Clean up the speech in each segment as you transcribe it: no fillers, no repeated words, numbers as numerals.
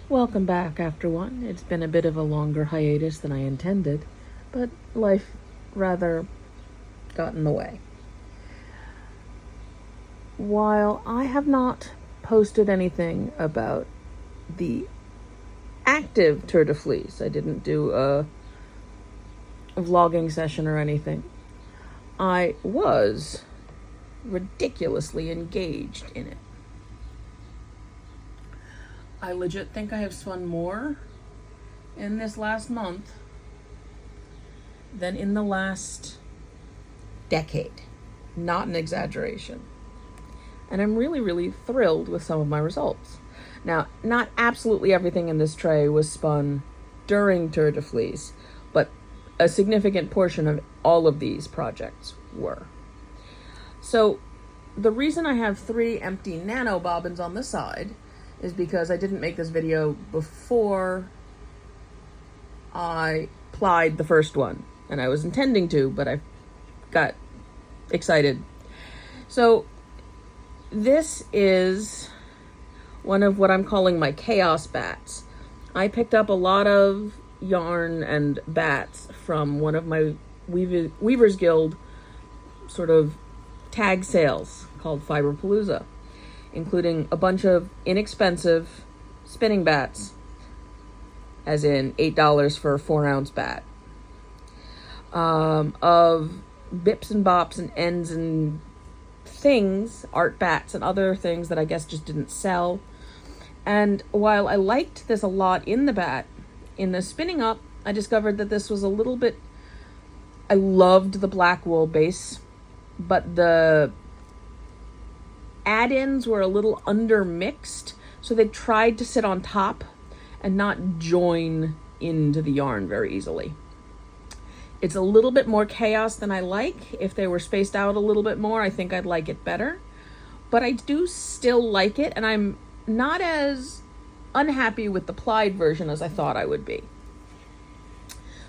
Welcome back after one. It's been a bit of a longer hiatus than I intended, but life rather got in the way. While I have not posted anything about the active Tour de Fleece, I didn't do a vlogging session or anything, I was ridiculously engaged in it. I legit think I have spun more in this last month than in the last decade. Not an exaggeration. And I'm really, really thrilled with some of my results. Now, not absolutely everything in this tray was spun during Tour de Fleece, but a significant portion of all of these projects were. So the reason I have 3 empty nano bobbins on the side is because I didn't make this video before I plied the first one. And I was intending to, but I got excited. So this is one of what I'm calling my chaos bats. I picked up a lot of yarn and bats from one of my Weavers Guild sort of tag sales called Fiberpalooza, including a bunch of inexpensive spinning bats, as in $8 for a 4-ounce bat, of bips and bops and ends and things, art bats and other things that I guess just didn't sell. And while I liked this a lot in the bat, in the spinning up, I discovered that this was a little bit, I loved the black wool base, but the add-ins were a little undermixed, so they tried to sit on top and not join into the yarn very easily. It's a little bit more chaos than I like. If they were spaced out a little bit more, I think I'd like it better. But I do still like it, and I'm not as unhappy with the plied version as I thought I would be.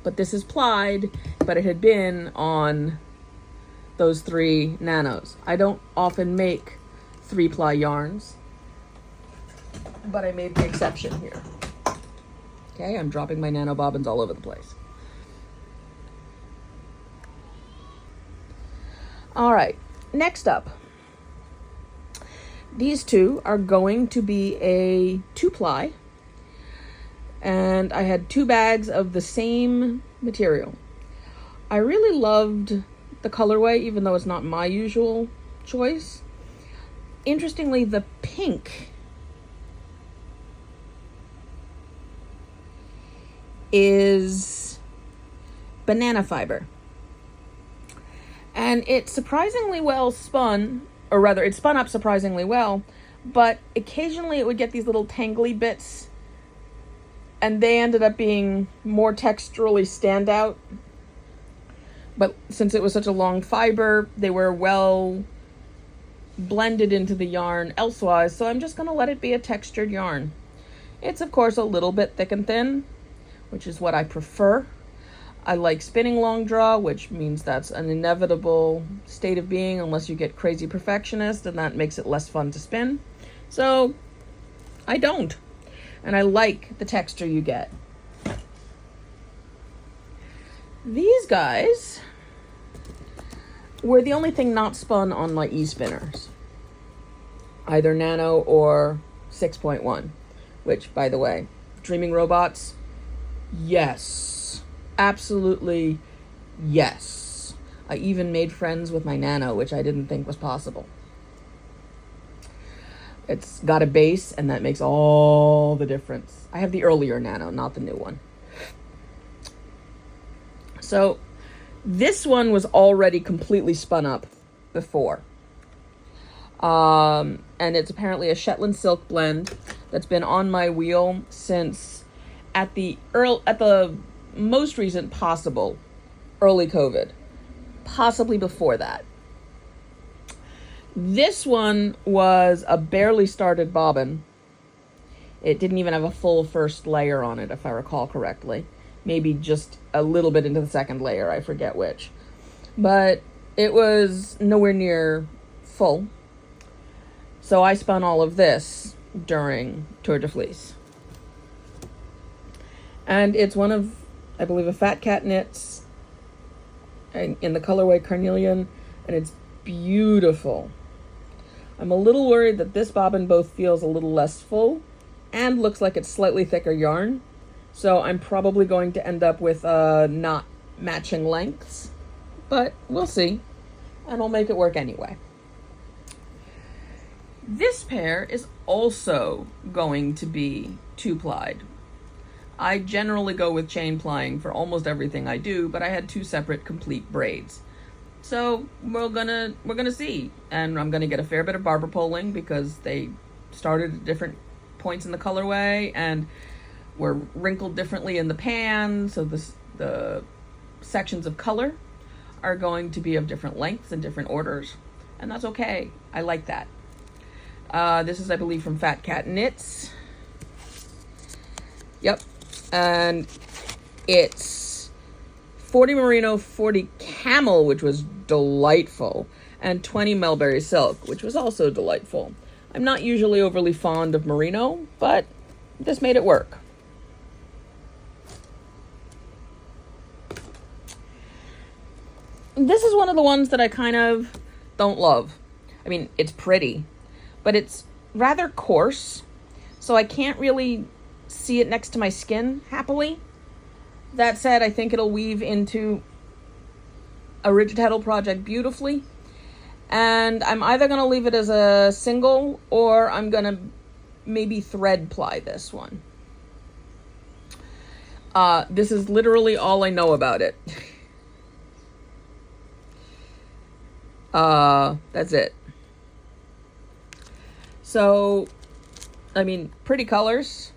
But this is plied, but it had been on those 3 nanos. I don't often make 3-ply yarns, but I made the exception here. Okay, I'm dropping my nano bobbins all over the place. All right, next up. These 2 are going to be a 2-ply, and I had 2 bags of the same material. I really loved the colorway, even though it's not my usual choice. Interestingly, the pink is banana fiber. And it's surprisingly well spun, or rather, it spun up surprisingly well, but occasionally it would get these little tangly bits, and they ended up being more texturally standout. But since it was such a long fiber, they were well blended into the yarn elsewise, so I'm just going to let it be a textured yarn. It's, of course, a little bit thick and thin, which is what I prefer. I like spinning long draw, which means that's an inevitable state of being unless you get crazy perfectionist, and that makes it less fun to spin. So I don't. And I like the texture you get. These guys were the only thing not spun on my e-spinners, either nano or 6.1, which, by the way, Dreaming Robots, yes, absolutely yes. I even made friends with my nano, which I didn't think was possible. It's got a base, and that makes all the difference. I have the earlier nano, not the new one. So this one was already completely spun up before. And it's apparently a Shetland silk blend that's been on my wheel since at the most recent possible early COVID, possibly before that. This one was a barely started bobbin. It didn't even have a full first layer on it, if I recall correctly. Maybe just a little bit into the second layer, I forget which. But it was nowhere near full. So I spun all of this during Tour de Fleece. And it's one of, I believe, a Fat Cat knits in the colorway Carnelian, and it's beautiful. I'm a little worried that this bobbin both feels a little less full and looks like it's slightly thicker yarn. So I'm probably going to end up with not matching lengths, but we'll see. And I'll make it work anyway. This pair is also going to be 2-plied. I generally go with chain plying for almost everything I do, but I had 2 separate complete braids. So we're gonna see, and I'm gonna get a fair bit of barber poling because they started at different points in the colorway and were wrinkled differently in the pan. So the sections of color are going to be of different lengths and different orders, and that's okay. I like that. This is, I believe, from Fat Cat Knits. Yep. And it's 40 merino, 40 camel, which was delightful, and 20 mulberry silk, which was also delightful. I'm not usually overly fond of merino, but this made it work. This is one of the ones that I kind of don't love. I mean, it's pretty, but it's rather coarse, so I can't really see it next to my skin happily. That said, I think it'll weave into a rigid heddle project beautifully, and I'm either going to leave it as a single or I'm going to maybe thread ply this one. This is literally all I know about it. That's it. So, I mean, pretty colors.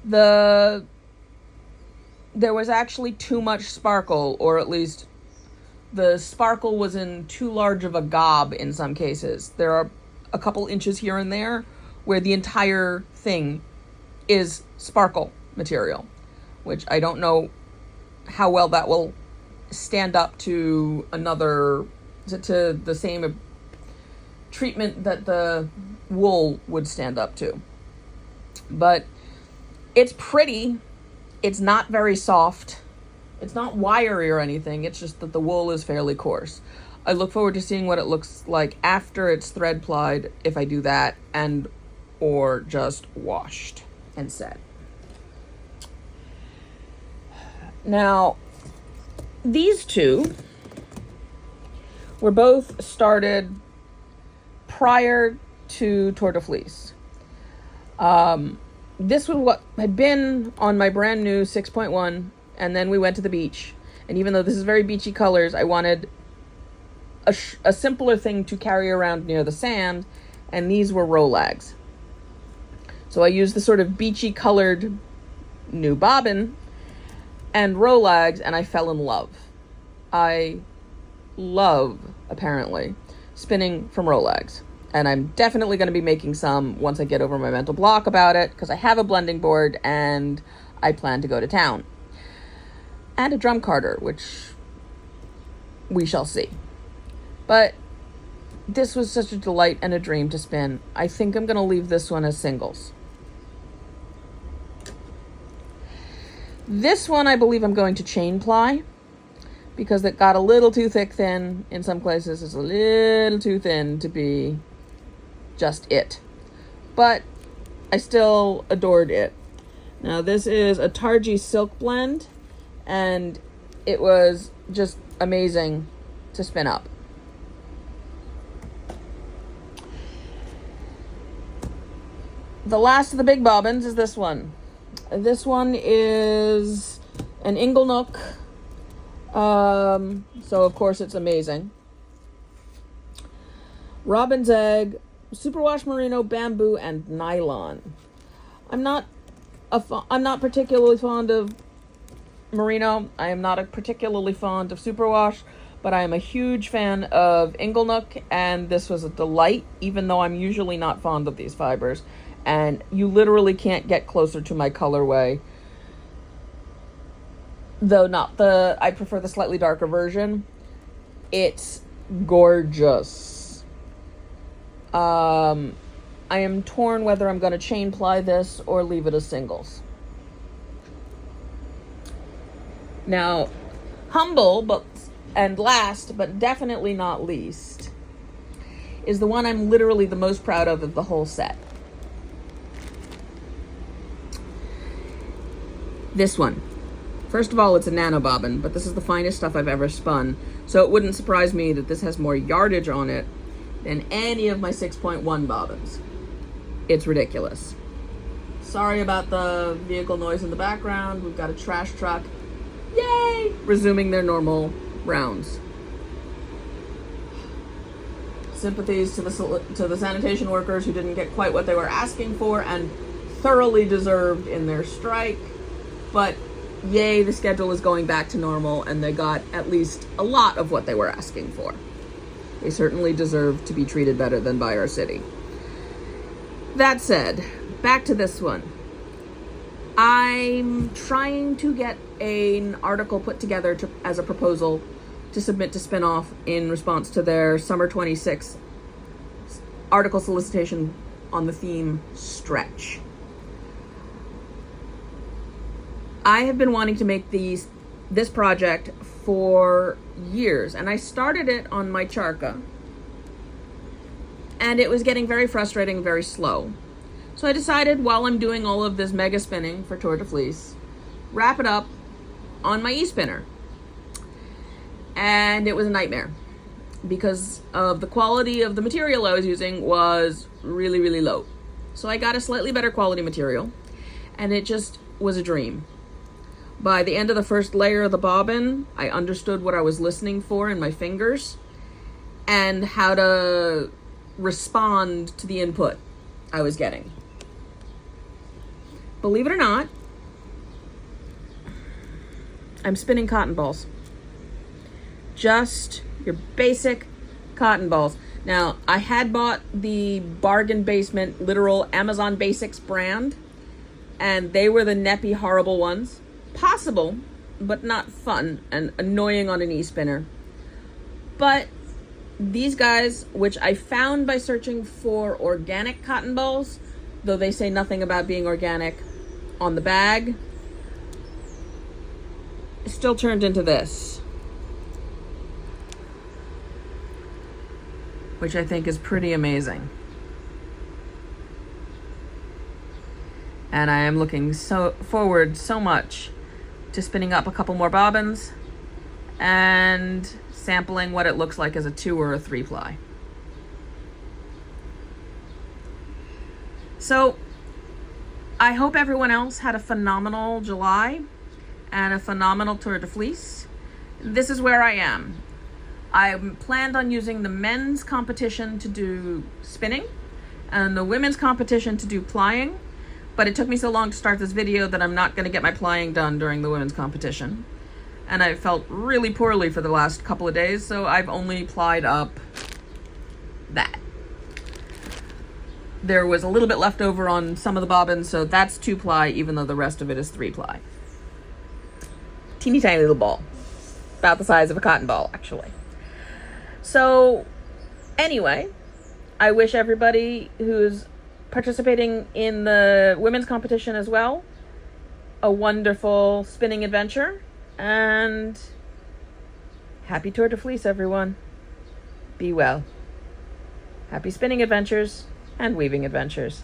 There was actually too much sparkle, or at least the sparkle was in too large of a gob in some cases. There are a couple inches here and there where the entire thing is sparkle material, which I don't know how well that will stand up to to the same treatment that the wool would stand up to. But it's pretty. It's not very soft. It's not wiry or anything. It's just that the wool is fairly coarse. I look forward to seeing what it looks like after it's thread plied, if I do that, and or just washed and set. Now, these two were both started prior to Tour de Fleece. This was what had been on my brand new 6.1, and then we went to the beach. And even though this is very beachy colors, I wanted a simpler thing to carry around near the sand, and these were Rolags. So I used the sort of beachy colored new bobbin and Rolags, and I fell in love. I love, apparently, spinning from Rolags. And I'm definitely going to be making some once I get over my mental block about it, because I have a blending board and I plan to go to town. And a drum carder, which we shall see. But this was such a delight and a dream to spin. I think I'm going to leave this one as singles. This one I believe I'm going to chain ply, because it got a little too thin. In some places it's a little too thin to be just it. But I still adored it. Now this is a Targi silk blend, and it was just amazing to spin up. The last of the big bobbins is this one. This one is an Inglenook. So of course it's amazing. Robin's egg, superwash merino, bamboo, and nylon. I'm not particularly fond of merino. I am not particularly fond of superwash, but I am a huge fan of Inglenook, and this was a delight, even though I'm usually not fond of these fibers. And you literally can't get closer to my colorway. Though I prefer the slightly darker version. It's gorgeous. I am torn whether I'm going to chain ply this or leave it as singles. Now, humble, and last, but definitely not least, is the one I'm literally the most proud of the whole set. This one. First of all, it's a nano bobbin, but this is the finest stuff I've ever spun, so it wouldn't surprise me that this has more yardage on it than any of my 6.1 bobbins. It's ridiculous. Sorry about the vehicle noise in the background. We've got a trash truck, yay, resuming their normal rounds. Sympathies to the sanitation workers who didn't get quite what they were asking for and thoroughly deserved in their strike, but yay, the schedule is going back to normal and they got at least a lot of what they were asking for. They certainly deserve to be treated better than by our city. That said, back to this one. I'm trying to get an article put together as a proposal to submit to Spinoff in response to their Summer 26 article solicitation on the theme Stretch. I have been wanting to make this project for years, and I started it on my charka, and it was getting very frustrating, very slow. So I decided, while I'm doing all of this mega spinning for Tour de Fleece, wrap it up on my e-spinner. And it was a nightmare because of the quality of the material I was using was really, really low. So I got a slightly better quality material, and it just was a dream. By the end of the first layer of the bobbin, I understood what I was listening for in my fingers and how to respond to the input I was getting. Believe it or not, I'm spinning cotton balls. Just your basic cotton balls. Now, I had bought the Bargain Basement literal Amazon Basics brand, and they were the neppy, horrible ones. Possible, but not fun and annoying on an e-spinner. But these guys, which I found by searching for organic cotton balls, though they say nothing about being organic on the bag, still turned into this, which I think is pretty amazing. And I am looking forward so much to spinning up a couple more bobbins and sampling what it looks like as a 2 or a 3 ply. So I hope everyone else had a phenomenal July and a phenomenal Tour de Fleece. This is where I am. I planned on using the men's competition to do spinning and the women's competition to do plying. But it took me so long to start this video that I'm not going to get my plying done during the women's competition. And I felt really poorly for the last couple of days, so I've only plied up that. There was a little bit left over on some of the bobbins, so that's 2 ply, even though the rest of it is 3 ply. Teeny tiny little ball. About the size of a cotton ball, actually. So, anyway, I wish everybody who's participating in the women's competition as well a wonderful spinning adventure, and happy Tour de Fleece, everyone. Be well. Happy spinning adventures and weaving adventures.